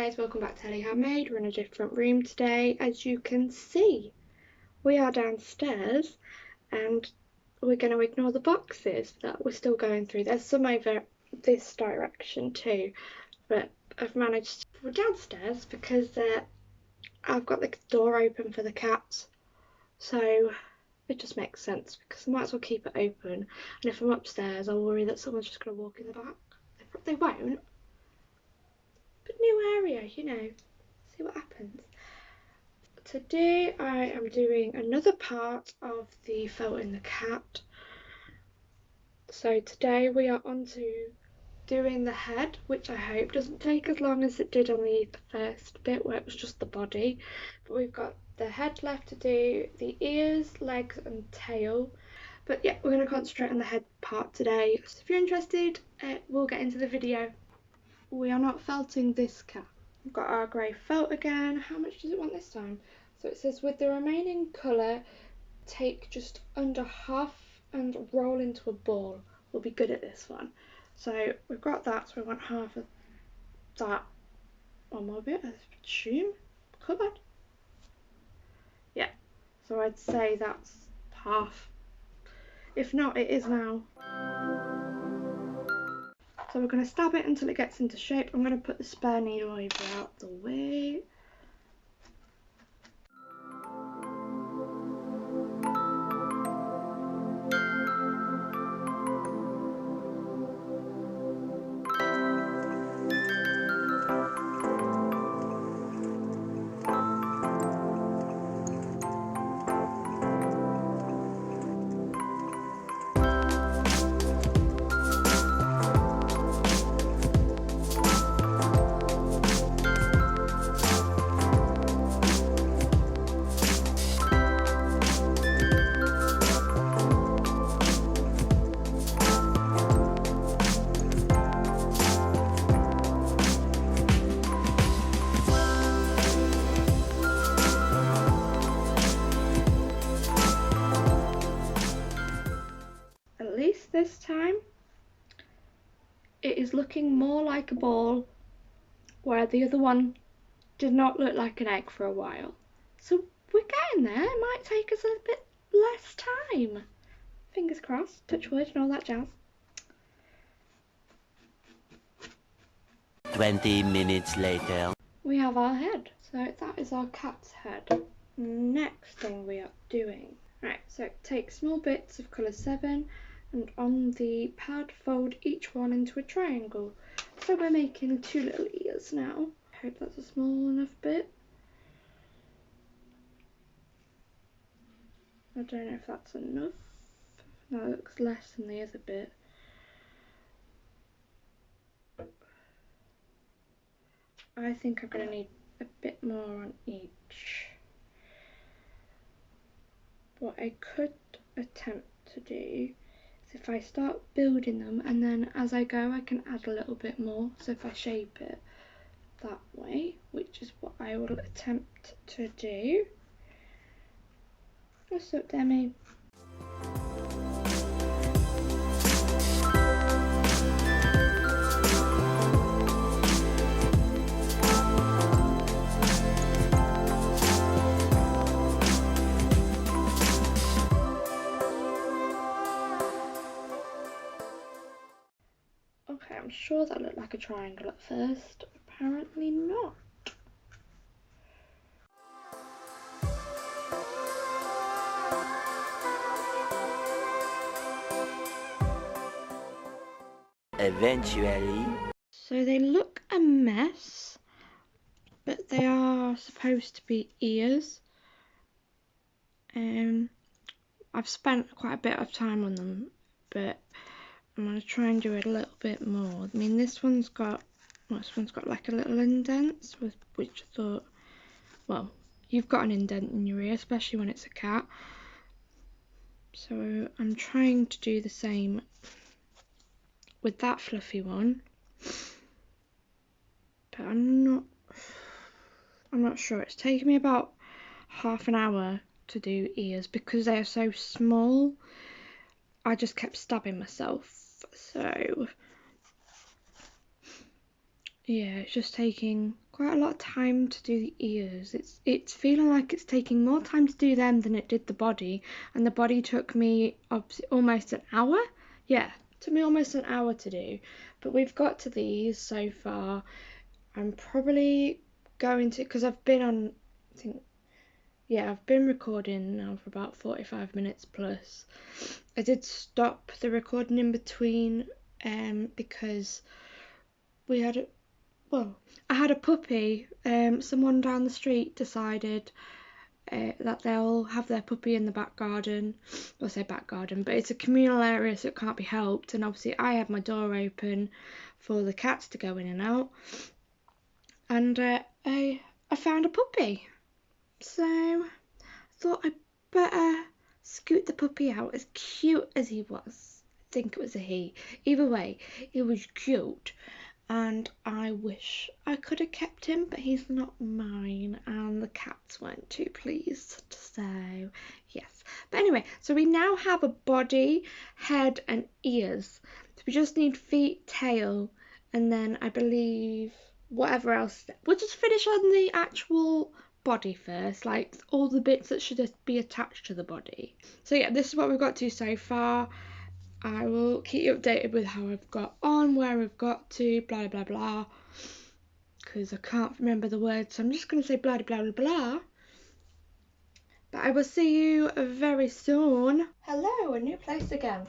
guys, welcome back to Hely Handmade. We're in a different room today. As you can see, we are downstairs and we're going to ignore the boxes that we're still going through. There's some over this direction too, but I've managed to... We're downstairs because I've got the door open for the cats, so it just makes sense because I might as well keep it open. And if I'm upstairs, I'll worry that someone's just going to walk in the back. They won't. But new area, you know, see what happens. Today I am doing another part of the felt in the cat. So today we are on to doing the head, which I hope doesn't take as long as it did on the first bit where it was just the body. But we've got the head left to do, the ears, legs and tail. But yeah, we're going to concentrate on the head part today. So if you're interested, we'll get into the video. We are not felting this cat. We've got our grey felt again. How much does it want this time? So it says with the remaining colour, take just under half and roll into a ball. We'll be good at this one. So we've got that, so we want half of that. One more bit, I assume. Covered. Yeah, so I'd say that's half. If not, it is now. So we're going to stab it until it gets into shape. I'm going to put the spare needle over out the way. This time it is looking more like a ball, where the other one did not look like an egg for a while. So we're getting there. It might take us a bit less time. Fingers crossed, touch wood and all that jazz. 20 minutes later. We have our head. So that is our cat's head. Next thing we are doing. Right, so take small bits of colour 7 and on the pad fold each one into a triangle. So we're making 2 little ears now. I hope that's a small enough bit. I don't know if that's enough. That looks less than the other bit. I think I'm going to need a bit more on each. What I could attempt to do is if I start building them and then as I go I can add a little bit more. So if I shape it that way, which is what I will attempt to do. What's up, Demi? Okay, I'm sure that looked like a triangle at first. Apparently not. Eventually. So they look a mess, but they are supposed to be ears. I've spent quite a bit of time on them, but I'm going to try and do it a little bit more. I mean, this one's got like a little indent, which I thought, well, you've got an indent in your ear, especially when it's a cat. So I'm trying to do the same with that fluffy one, but I'm not sure. It's taken me about half an hour to do ears because they are so small. I just kept stabbing myself, so yeah, it's just taking quite a lot of time to do the ears. It's feeling like it's taking more time to do them than it did the body, and the body took me almost an hour. Yeah, it took me almost an hour to do, but we've got to these so far. I'm probably going to, because I've been on, I think, yeah, I've been recording now for about 45 minutes plus. I did stop the recording in between because we had I had a puppy. Someone down the street decided that they'll have their puppy in the back garden. I say back garden, but it's a communal area, so it can't be helped. And obviously, I had my door open for the cats to go in and out. And I found a puppy, so I thought I'd better scoot the puppy out. As cute as he was, I think it was a he. Either way, he was cute. And I wish I could have kept him, but he's not mine, and the cats weren't too pleased, so yes. But anyway, so we now have a body, head and ears. So we just need feet, tail, and then I believe whatever else. We'll just finish on the actual body first, like all the bits that should be attached to the body. So yeah, this is what we've got to so far. I will keep you updated with how I've got on, where we've got to, blah blah blah, because I can't remember the words, so I'm just going to say blah blah blah blah. But I will see you very soon. Hello, a new place again.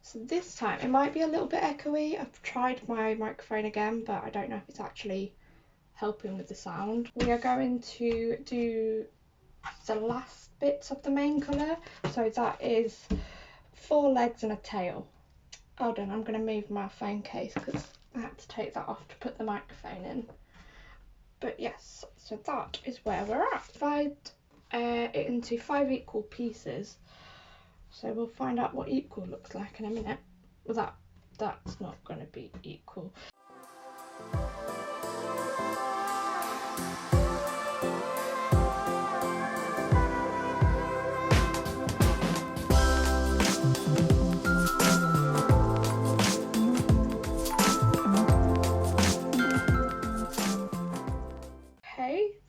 So this time it might be a little bit echoey. I've tried my microphone again, but I don't know if it's actually helping with the sound. We are going to do the last bits of the main colour, so that is 4 legs and a tail. Hold on, I'm going to move my phone case because I had to take that off to put the microphone in. But yes, so that is where we're at. Divide it into 5 equal pieces. So we'll find out what equal looks like in a minute. Well, that's not going to be equal.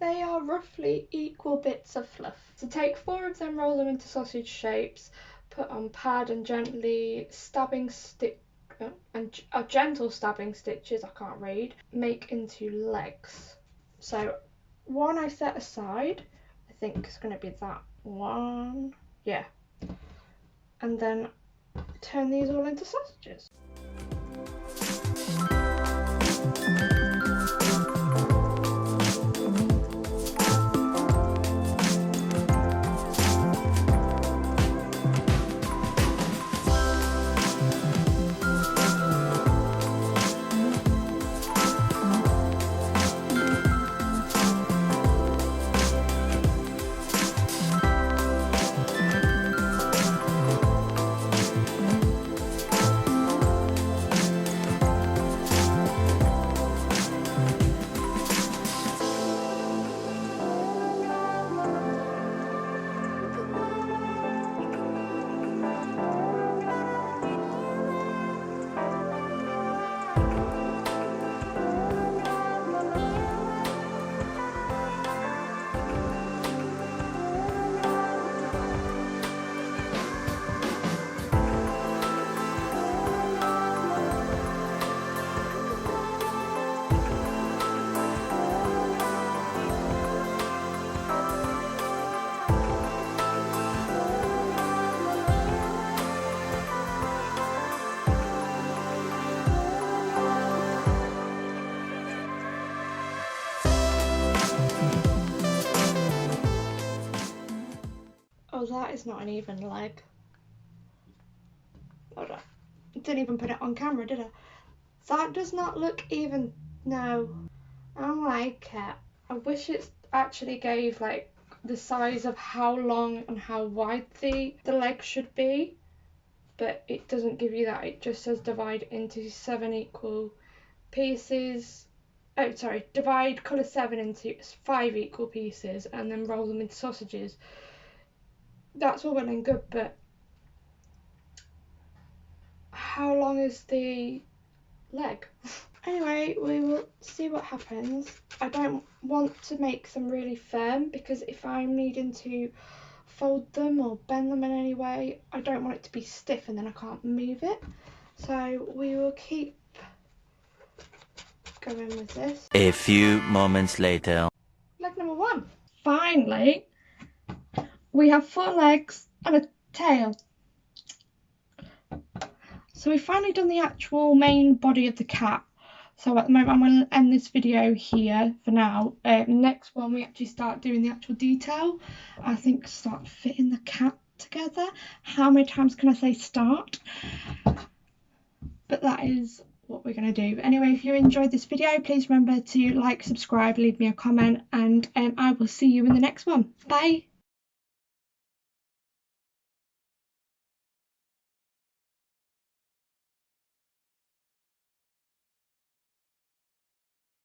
They are roughly equal bits of fluff. So take 4 of them, roll them into sausage shapes, put on pad and gently stabbing gentle stabbing stitches, I can't read, make into legs. So one I set aside, I think it's going to be that one, yeah, and then turn these all into sausages. Oh, that is not an even leg. Hold on. I didn't even put it on camera, did I? That does not look even. No. I don't like it. I wish it actually gave like the size of how long and how wide the leg should be. But it doesn't give you that. It just says divide into 7 equal pieces. Oh, sorry. Divide colour 7 into 5 equal pieces and then roll them into sausages. That's all well and good, but how long is the leg? Anyway, we will see what happens. I don't want to make them really firm because if I'm needing to fold them or bend them in any way, I don't want it to be stiff and then I can't move it. So we will keep going with this. A few moments later. Leg number 1. Finally, we have 4 legs and a tail. So we've finally done the actual main body of the cat. So at the moment I'm going to end this video here for now. Next one we actually start doing the actual detail. I think start fitting the cat together. How many times can I say start? But that is what we're going to do. Anyway, if you enjoyed this video, please remember to like, subscribe, leave me a comment, and I will see you in the next one. Bye!